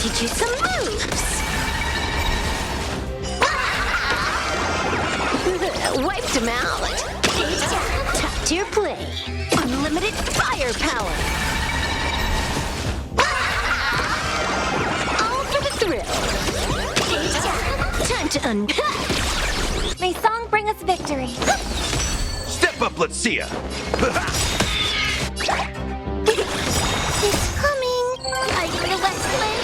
teach you some moves. Wiped him out. Top tier play. Unlimited firepower. All for the thrill. Time to May song bring us victory. Step up, let's see ya. It's coming. Are you the Westland?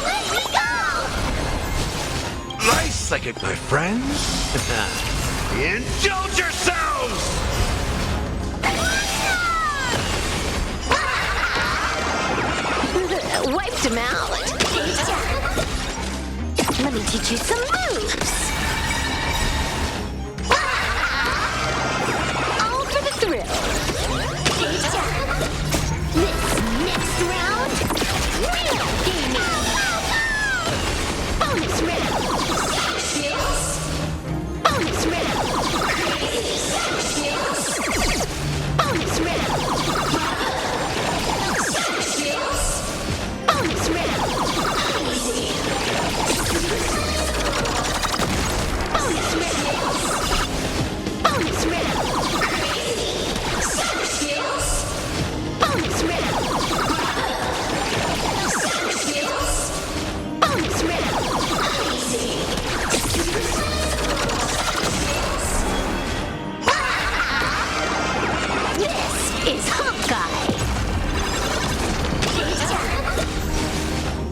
Let me go! Nice psychic, my friends. Indulge yourselves! Wiped him out. Let me teach you some moves. All for the thrill. This next round, real gaming. Bonus round. Bonus round. Bonus round. Bonus round. Bonus round. Bonus round. Bonus round. Bonus round. This is honk.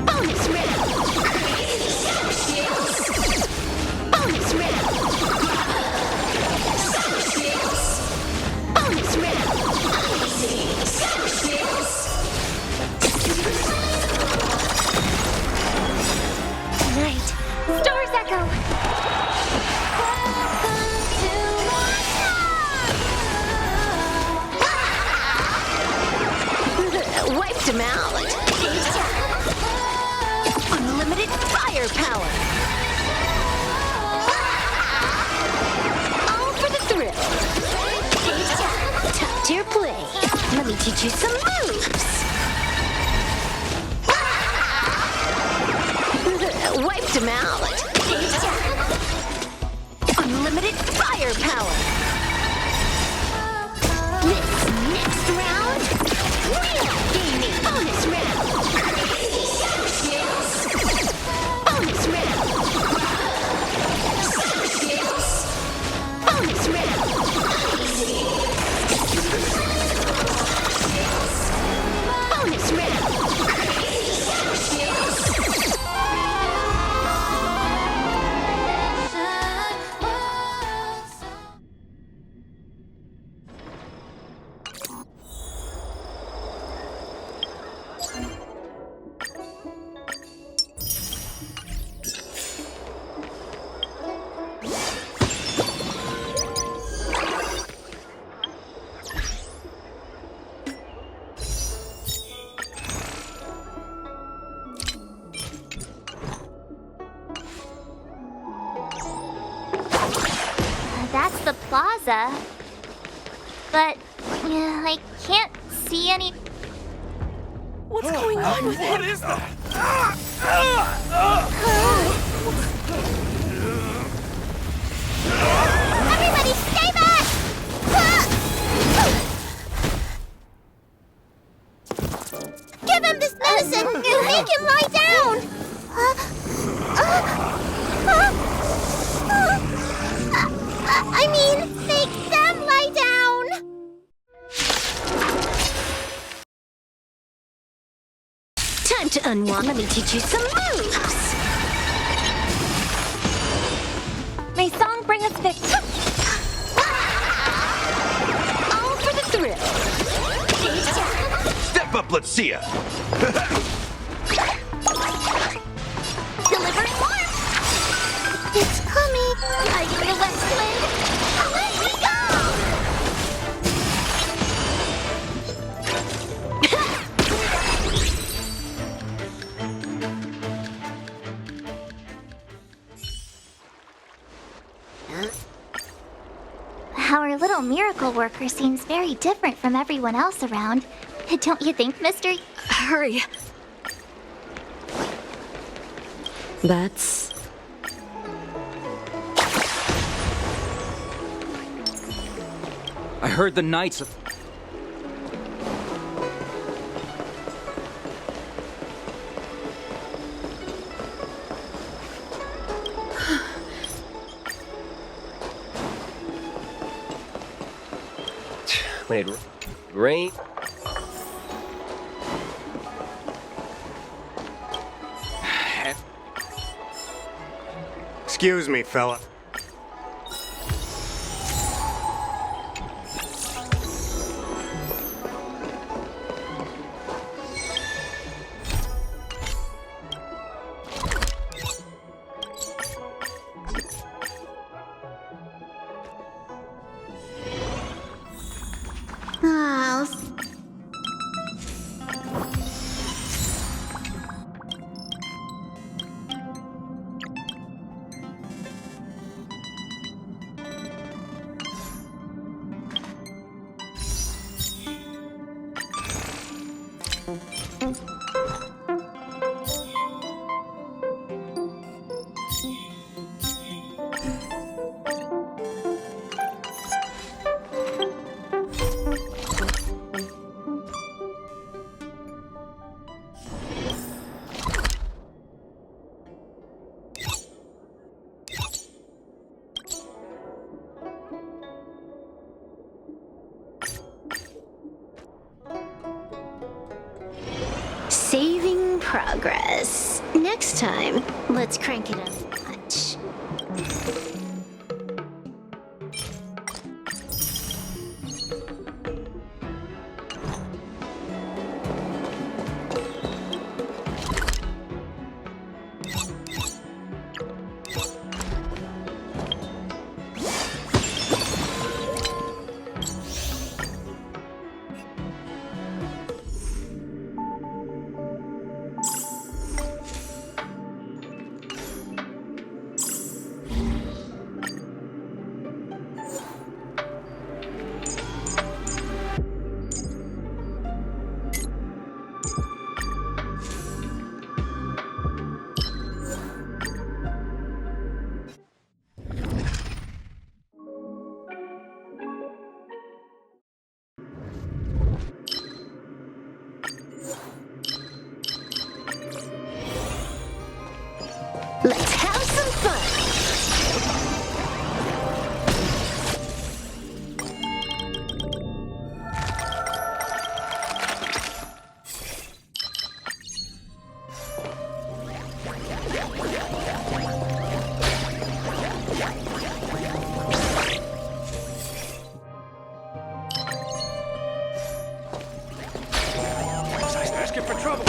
Bonus round. Bonus round. Bonus round. Right. Stars echo. Welcome to Wiped him out. Unlimited firepower. All for the thrill. Top tier play. Let me teach you some moves. Wiped him out. Unlimited firepower. This next round, real gaming. Bonus round. Bonus round. Bonus round. Bonus round. That's the plaza. But I can't see any. What's going on with What is that? Everybody, stay back! Give him this medicine and make him lie down. I mean, make them lie down. Time to unwind. Let me teach you some moves. May song bring us victory. All for the thrill. Step up, let's see ya. Delivering warmth. It's coming. Are you the Westland? Let me go! Our little miracle worker seems very different from everyone else around. Don't you think, Mister? Hurry. That's... I heard the knights of... When it rain. Excuse me, fella. Oh, Saving progress. Next time, let's crank it up a notch. Let's have some fun! Asking for trouble.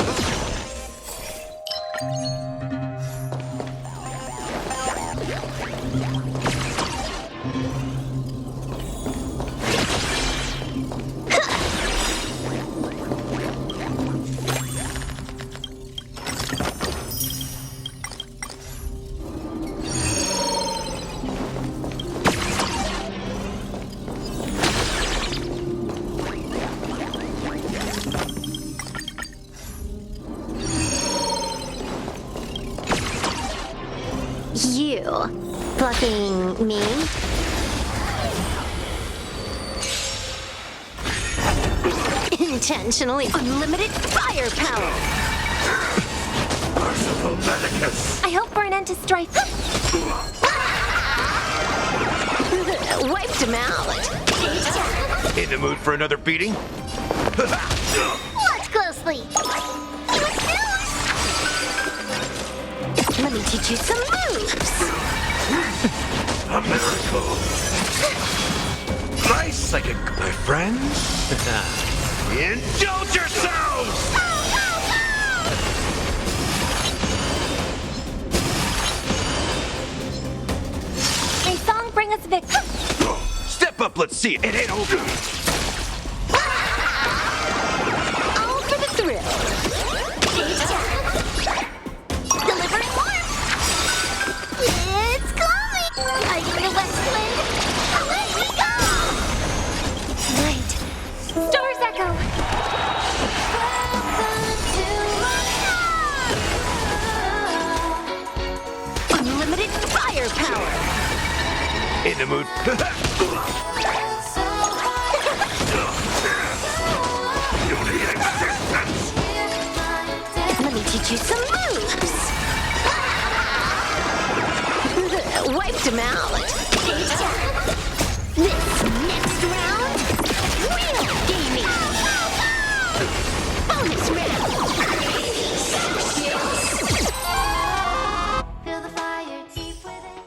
You fucking me? Intentionally unlimited firepower! Merciful Medicus. I hope for an end to strife. Wiped him out. In the mood for another beating? Watch closely. You refuse. Let me teach you some moves! A miracle. My psychic, my friends. Indulge yourselves! May song bring us victory. Step up, let's see it. It ain't over. All for the thrill! Delivering warmth. It's coming. Hiding the west wind. Away we go. Right. Stars echo. Welcome to my In the mood. Let me teach you some moves. Wiped him out. This next round, real gaming. Bonus round. Feel the fire deep within.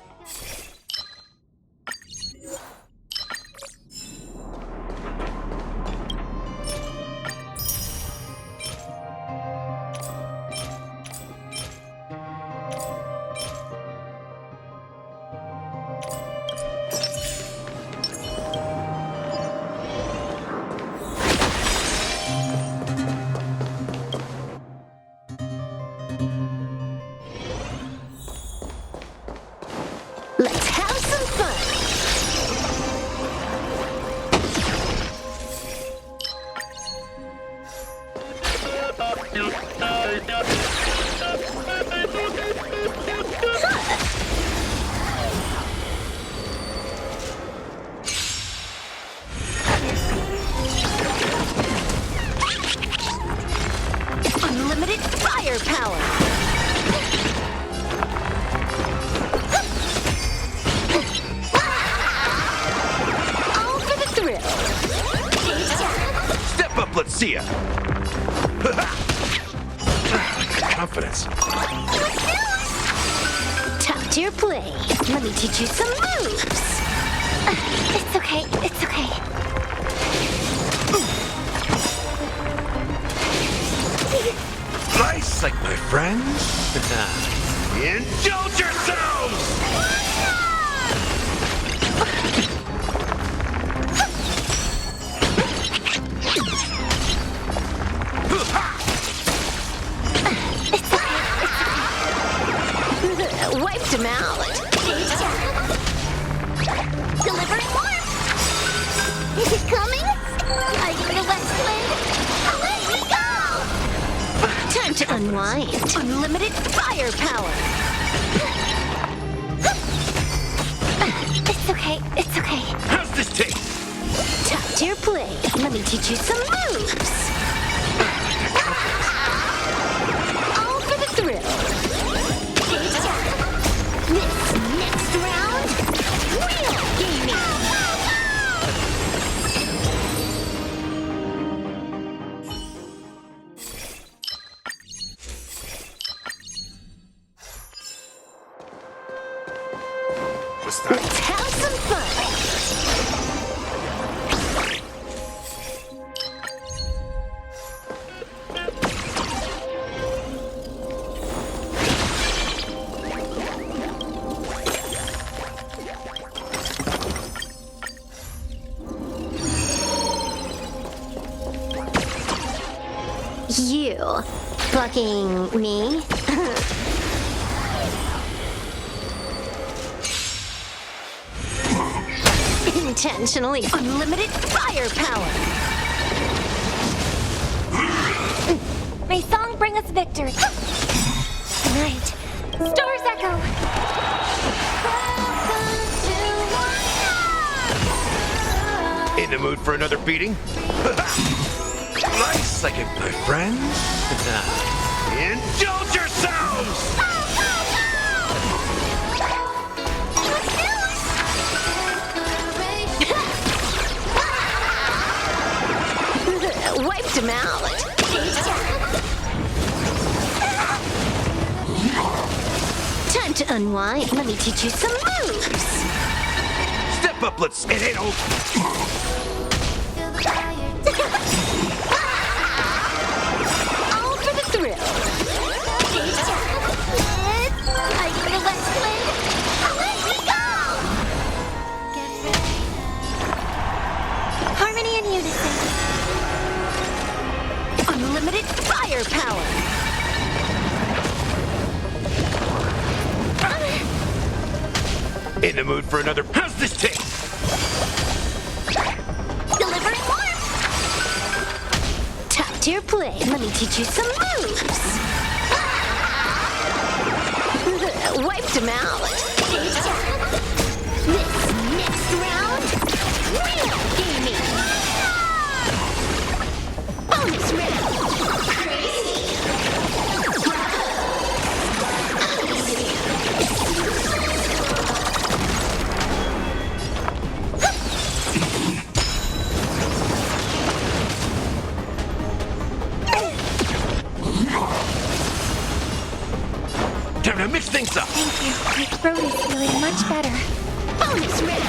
Let's have some fun. Unlimited firepower. All for the thrill. Step up, let's see ya. Confidence. Top tier play. Let me teach you some moves. It's okay, it's okay. Nice, like my friends. Indulge yourselves! Wiped him out. Delivering warmth! Is it coming? Lighting the west wind! Away we go! Time to unwind. Unlimited firepower. It's okay, it's okay. How's this taste? Top tier play. Let me teach you some moves. All for the thrill. This next round, real gaming. What's that? Let's have some fun. You fucking me? Intentionally unlimited firepower. May song bring us victory. Night. Stars echo. In the mood for another beating? Nice, like it, my friends. Indulge yourselves! Wiped him out. Time to unwind. Let me teach you some moves. Step up, let's. It ain't over. All for the thrill. Lighting the west wind. Away we go! Harmony and unison. Unlimited firepower. In the mood for another. How's this taste? Delivering warmth. Top tier play. Let me teach you some moves. Wiped him out. This Real gaming. Bonus round. Crazy. Time to mix things up. Thank you. My throat is feeling much better. Bonus round.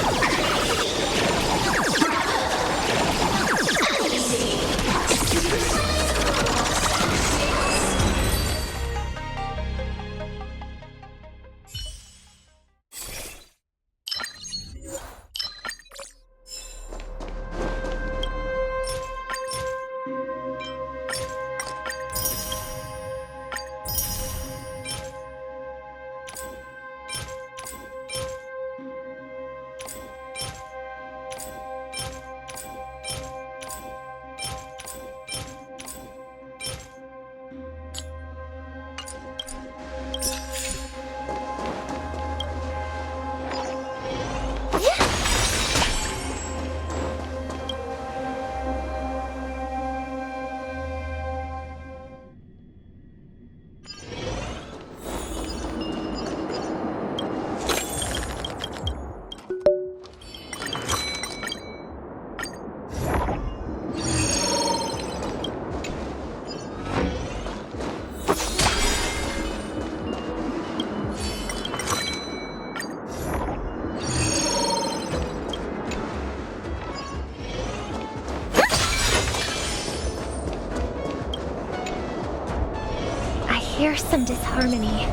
I hear some disharmony.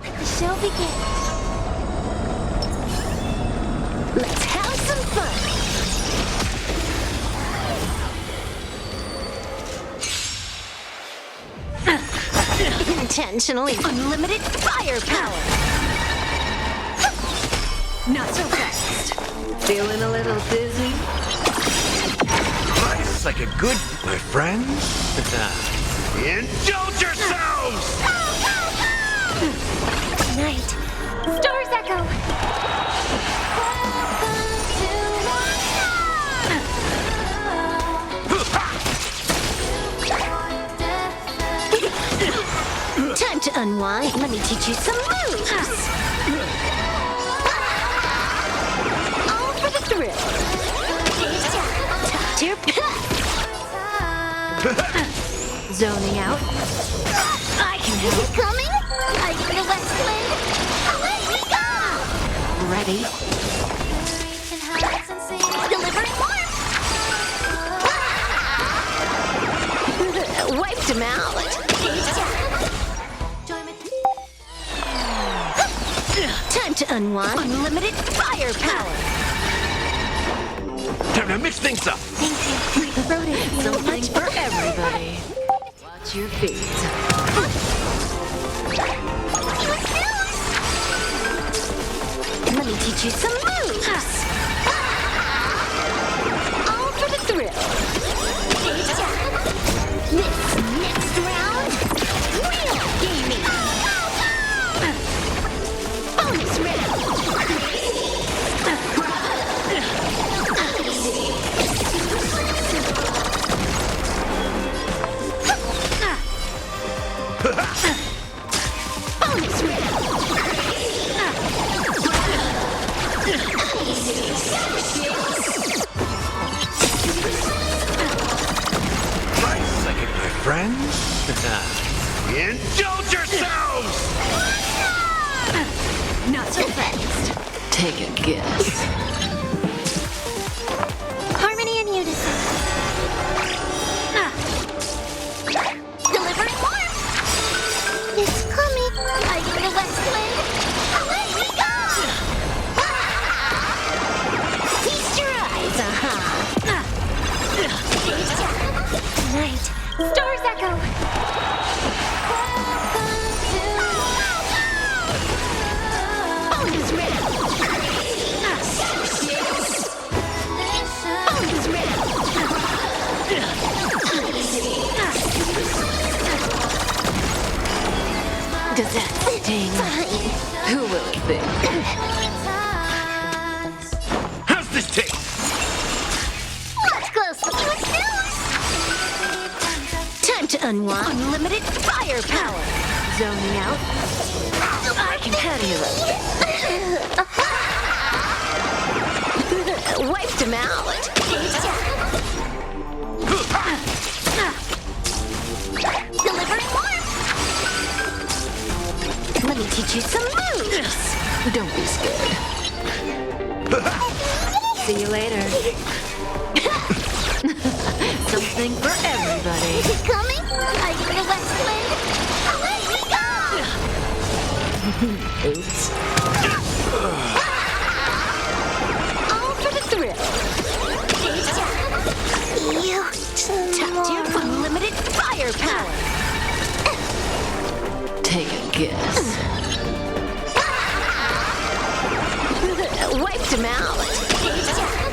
The show begins. Let's have some fun. Intentionally unlimited firepower. Not so fast. Feeling a little dizzy? Life's like a good, my friends. Indulge yourselves! Night. Stars echo. Time to unwind. Let me teach you some moves. All for the thrill. Top tier. Zoning out. I can Is help. it coming? Are you in the west wind? Away we go! Ready? Delivering warmth! Wiped him out. Time to unwind. Unlimited firepower. Time to mix things up. Thank you. My throat is feeling Something much for better. everybody. Watch your feet. Let me teach you some moves. All for the thrill. This next round, real gaming. Bonus round. Bonus Life's like it, my friends. Indulge yourselves! Not so fast. Take a guess. Harmony and unison. Delivering warmth! It's coming. Are you in the west wind? Away we go! Feast your eyes, Night. Stars echo. Bonus round. Bonus round. Does that sting? Who will it be? Unwind. Unlimited firepower. Zoning out. I can handle it. Wiped him out. Delivering warmth. Let me teach you some moves. Don't be scared. See you later. Something for everybody. Is it coming? Are you the west wind? Away we go! Oops. All for the thrill. You Tapped you for unlimited firepower. Take a guess. Wiped him out.